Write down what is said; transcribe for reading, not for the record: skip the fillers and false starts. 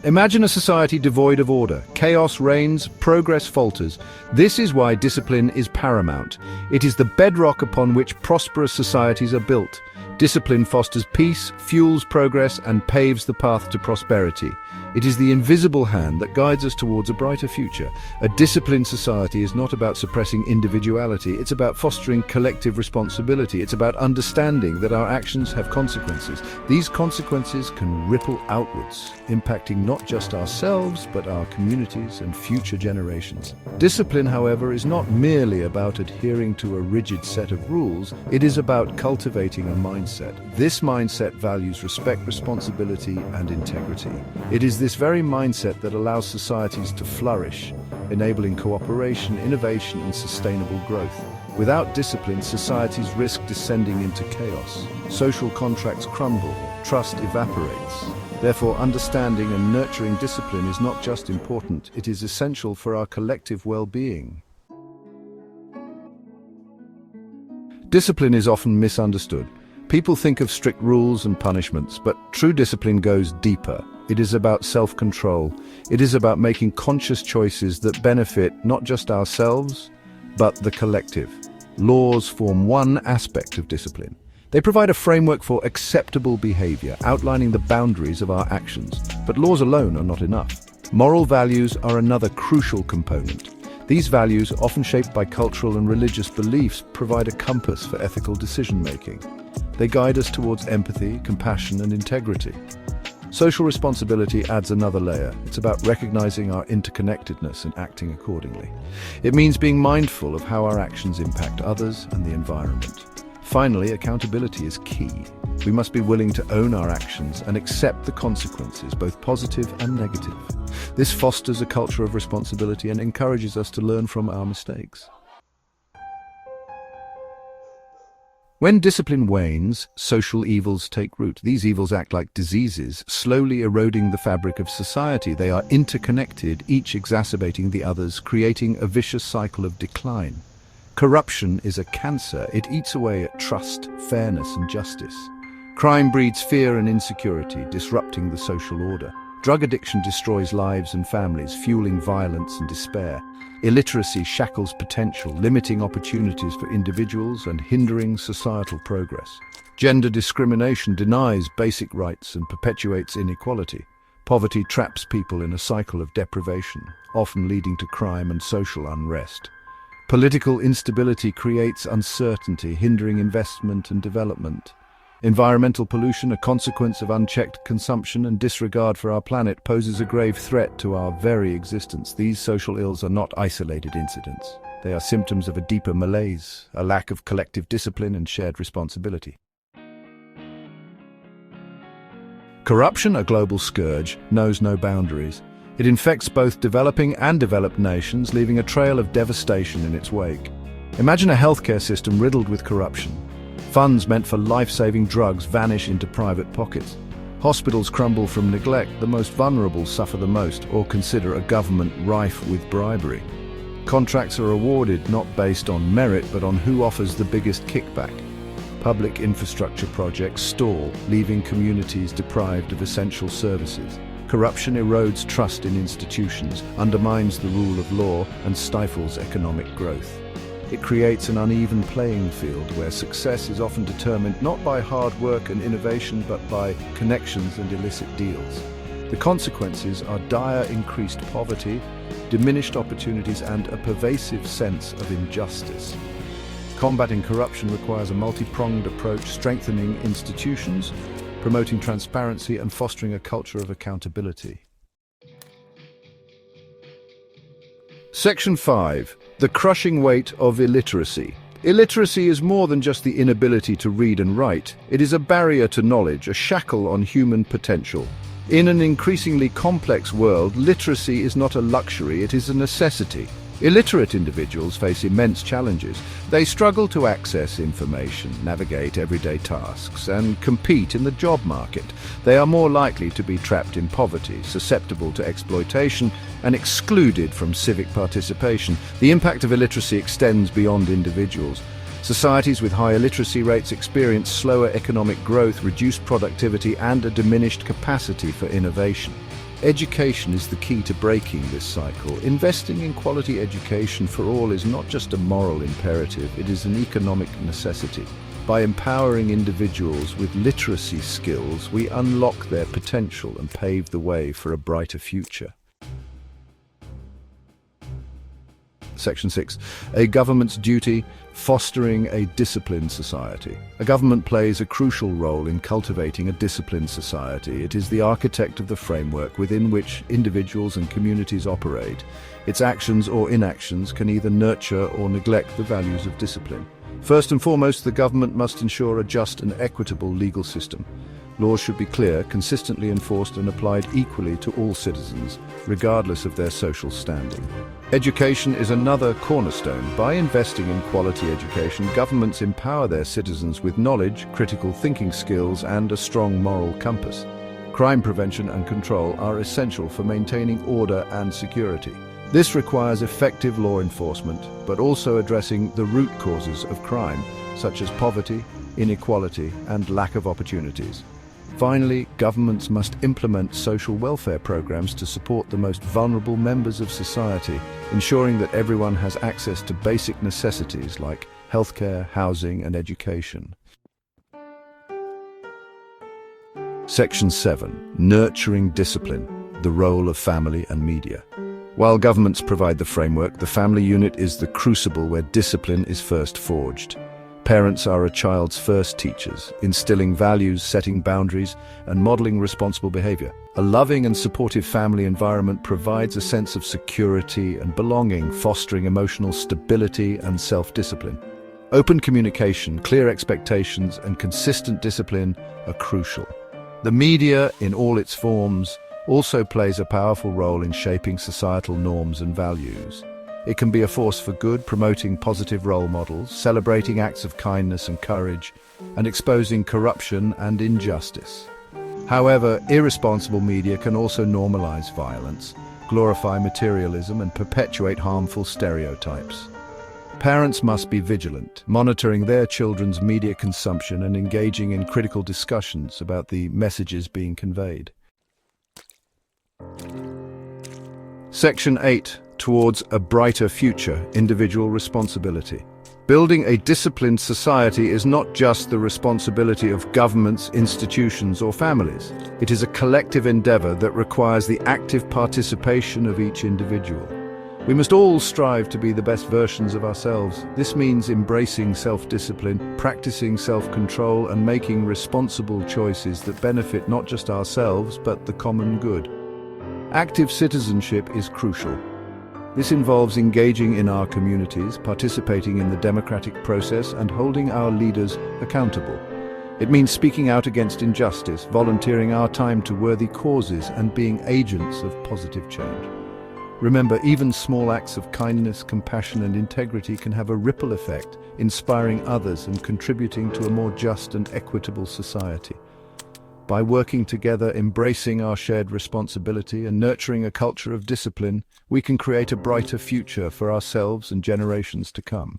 Imagine a society devoid of order. Chaos reigns, progress falters. This is why discipline is paramount. It is the bedrock upon which prosperous societies are built. Discipline fosters peace, fuels progress, and paves the path to prosperity. It is the invisible hand that guides us towards a brighter future. A disciplined society is not about suppressing individuality, it's about fostering collective responsibility. It's about understanding that our actions have consequences. These consequences can ripple outwards, impacting not just ourselves, but our communities and future generations. Discipline, however, is not merely about adhering to a rigid set of rules, it is about cultivating a mindset. This mindset values respect, responsibility, and integrity. It is this very mindset that allows societies to flourish, enabling cooperation, innovation, and sustainable growth. Without discipline, societies risk descending into chaos. Social contracts crumble, trust evaporates. Therefore, understanding and nurturing discipline is not just important, it is essential for our collective well-being. Discipline is often misunderstood. People think of strict rules and punishments, but true discipline goes deeper. It is about self-control. It is about making conscious choices that benefit not just ourselves, but the collective. Laws form one aspect of discipline. They provide a framework for acceptable behavior, outlining the boundaries of our actions. But laws alone are not enough. Moral values are another crucial component. These values, often shaped by cultural and religious beliefs, provide a compass for ethical decision-making. They guide us towards empathy, compassion, and integrity. Social responsibility adds another layer. It's about recognizing our interconnectedness and acting accordingly. It means being mindful of how our actions impact others and the environment. Finally, accountability is key. We must be willing to own our actions and accept the consequences, both positive and negative. This fosters a culture of responsibility and encourages us to learn from our mistakes. When discipline wanes, social evils take root. These evils act like diseases, slowly eroding the fabric of society. They are interconnected, each exacerbating the others, creating a vicious cycle of decline. Corruption is a cancer. It eats away at trust, fairness, and justice. Crime breeds fear and insecurity, disrupting the social order. Drug addiction destroys lives and families, fueling violence and despair. Illiteracy shackles potential, limiting opportunities for individuals and hindering societal progress. Gender discrimination denies basic rights and perpetuates inequality. Poverty traps people in a cycle of deprivation, often leading to crime and social unrest. Political instability creates uncertainty, hindering investment and development. Environmental pollution, a consequence of unchecked consumption and disregard for our planet, poses a grave threat to our very existence. These social ills are not isolated incidents. They are symptoms of a deeper malaise, a lack of collective discipline and shared responsibility. Corruption, a global scourge, knows no boundaries. It infects both developing and developed nations, leaving a trail of devastation in its wake. Imagine a healthcare system riddled with corruption. Funds meant for life-saving drugs vanish into private pockets. Hospitals crumble from neglect, the most vulnerable suffer the most, or consider a government rife with bribery. Contracts are awarded not based on merit, but on who offers the biggest kickback. Public infrastructure projects stall, leaving communities deprived of essential services. Corruption erodes trust in institutions, undermines the rule of law, and stifles economic growth. It creates an uneven playing field where success is often determined not by hard work and innovation, but by connections and illicit deals. The consequences are dire increased poverty, diminished opportunities, and a pervasive sense of injustice. Combating corruption requires a multi-pronged approach, strengthening institutions, promoting transparency, and fostering a culture of accountability. Section 5. The crushing weight of illiteracy. Illiteracy is more than just the inability to read and write. It is a barrier to knowledge, a shackle on human potential. In an increasingly complex world, literacy is not a luxury, it is a necessity. Illiterate individuals face immense challenges. They struggle to access information, navigate everyday tasks, and compete in the job market. They are more likely to be trapped in poverty, susceptible to exploitation, and excluded from civic participation. The impact of illiteracy extends beyond individuals. Societies with higher literacy rates experience slower economic growth, reduced productivity, and a diminished capacity for innovation. Education is the key to breaking this cycle. Investing in quality education for all is not just a moral imperative, it is an economic necessity. By empowering individuals with literacy skills, we unlock their potential and pave the way for a brighter future. Section 6. A government's duty: fostering a disciplined society. A government plays a crucial role in cultivating a disciplined society. It is the architect of the framework within which individuals and communities operate. Its actions or inactions can either nurture or neglect the values of discipline. First and foremost, the government must ensure a just and equitable legal system. Laws should be clear, consistently enforced and applied equally to all citizens, regardless of their social standing. Education is another cornerstone. By investing in quality education, governments empower their citizens with knowledge, critical thinking skills, and a strong moral compass. Crime prevention and control are essential for maintaining order and security. This requires effective law enforcement, but also addressing the root causes of crime, such as poverty, inequality, and lack of opportunities. Finally, governments must implement social welfare programs to support the most vulnerable members of society, ensuring that everyone has access to basic necessities like healthcare, housing, and education. Section 7. Nurturing discipline: the role of family and media. While governments provide the framework, the family unit is the crucible where discipline is first forged. Parents are a child's first teachers, instilling values, setting boundaries, and modeling responsible behavior. A loving and supportive family environment provides a sense of security and belonging, fostering emotional stability and self-discipline. Open communication, clear expectations, and consistent discipline are crucial. The media, in all its forms, also plays a powerful role in shaping societal norms and values. It can be a force for good, promoting positive role models, celebrating acts of kindness and courage, and exposing corruption and injustice. However, irresponsible media can also normalize violence, glorify materialism, and perpetuate harmful stereotypes. Parents must be vigilant, monitoring their children's media consumption and engaging in critical discussions about the messages being conveyed. Section 8. Towards a brighter future: individual responsibility. Building a disciplined society is not just the responsibility of governments, institutions, or families. It is a collective endeavor that requires the active participation of each individual. We must all strive to be the best versions of ourselves. This means embracing self-discipline, practicing self-control, and making responsible choices that benefit not just ourselves, but the common good. Active citizenship is crucial. This involves engaging in our communities, participating in the democratic process, and holding our leaders accountable. It means speaking out against injustice, volunteering our time to worthy causes, and being agents of positive change. Remember, even small acts of kindness, compassion, and integrity can have a ripple effect, inspiring others and contributing to a more just and equitable society. By working together, embracing our shared responsibility, and nurturing a culture of discipline, we can create a brighter future for ourselves and generations to come.